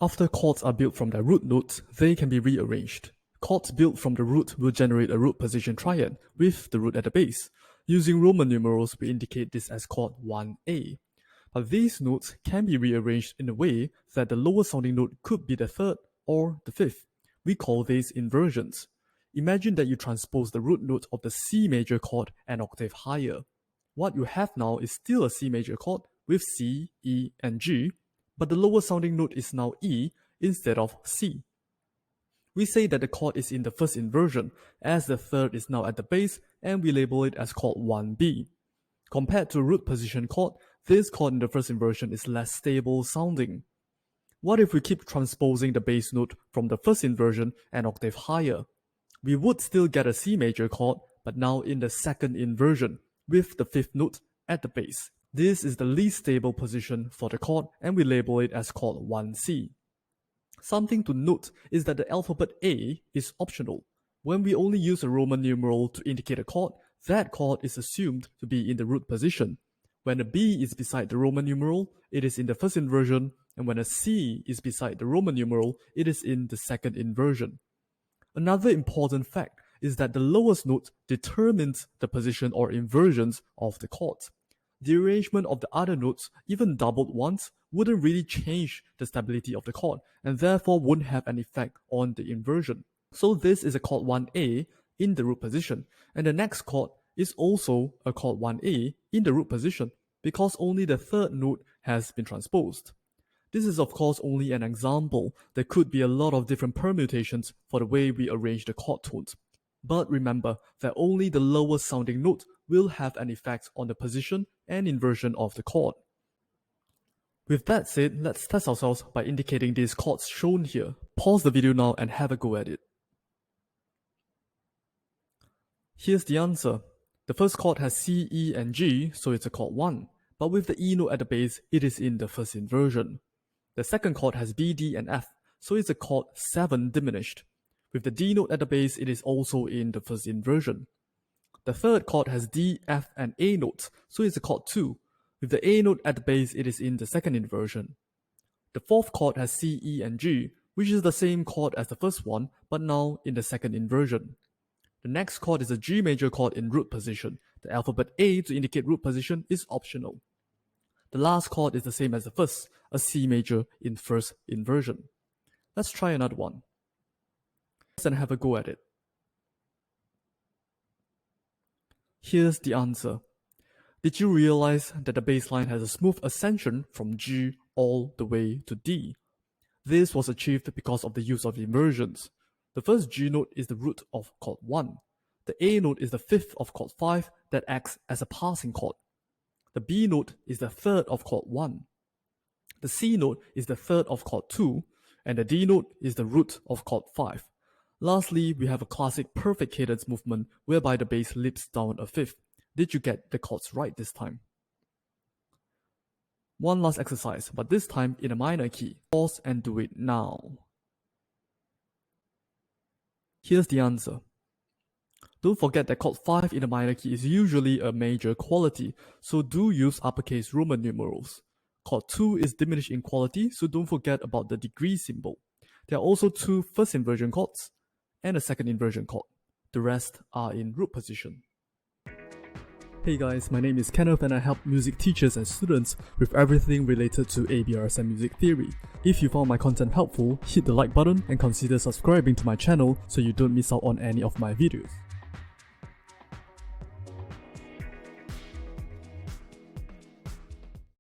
After chords are built from their root notes, they can be rearranged. Chords built from the root will generate a root position triad with the root at the base. Using Roman numerals, we indicate this as chord 1A. But these notes can be rearranged in a way that the lower sounding note could be the third or the fifth. We call these inversions. Imagine that you transpose the root note of the C major chord an octave higher. What you have now is still a C major chord with C, E, and G, but the lower sounding note is now E instead of C. We say that the chord is in the first inversion, as the third is now at the base, and we label it as chord 1B. Compared to a root position chord, this chord in the first inversion is less stable sounding. What if we keep transposing the bass note from the first inversion an octave higher? We would still get a C major chord, but now in the second inversion, with the fifth note at the base. This is the least stable position for the chord, and we label it as chord 1C. Something to note is that the alphabet A is optional. When we only use a Roman numeral to indicate a chord, that chord is assumed to be in the root position. When a B is beside the Roman numeral, it is in the first inversion, and when a C is beside the Roman numeral, it is in the second inversion. Another important fact is that the lowest note determines the position or inversions of the chords. The arrangement of the other notes, even doubled once, wouldn't really change the stability of the chord, and therefore wouldn't have an effect on the inversion. So this is a chord 1A in the root position, and the next chord is also a chord 1A in the root position, because only the third note has been transposed. This is of course only an example. There could be a lot of different permutations for the way we arrange the chord tones. But remember that only the lowest sounding note will have an effect on the position and inversion of the chord. With that said, let's test ourselves by indicating these chords shown here. Pause the video now and have a go at it. Here's the answer. The first chord has C, E, and G, so it's a chord 1. But with the E note at the base, it is in the first inversion. The second chord has B, D, and F, so it's a chord 7 diminished. With the D note at the base, it is also in the first inversion. The third chord has D, F, and A notes, so it's a chord 2. With the A note at the base, it is in the second inversion. The fourth chord has C, E, and G, which is the same chord as the first one, but now in the second inversion. The next chord is a G major chord in root position. The alphabet A to indicate root position is optional. The last chord is the same as the first, a C major in first inversion. Let's try another one. And have a go at it. Here's the answer. Did you realize that the bass line has a smooth ascension from G all the way to D? This was achieved because of the use of inversions. The first G note is the root of chord 1. The A note is the fifth of chord 5 that acts as a passing chord. The B note is the third of chord 1. The C note is the third of chord 2, and the D note is the root of chord 5. Lastly, we have a classic perfect cadence movement whereby the bass leaps down a fifth. Did you get the chords right this time? One last exercise, but this time in a minor key. Pause and do it now. Here's the answer. Don't forget that chord 5 in a minor key is usually a major quality, so do use uppercase Roman numerals. Chord 2 is diminished in quality, so don't forget about the degree symbol. There are also 2 first inversion chords and a second inversion chord. The rest are in root position. Hey guys, my name is Kenneth and I help music teachers and students with everything related to ABRSM music theory. If you found my content helpful, hit the like button and consider subscribing to my channel so you don't miss out on any of my videos.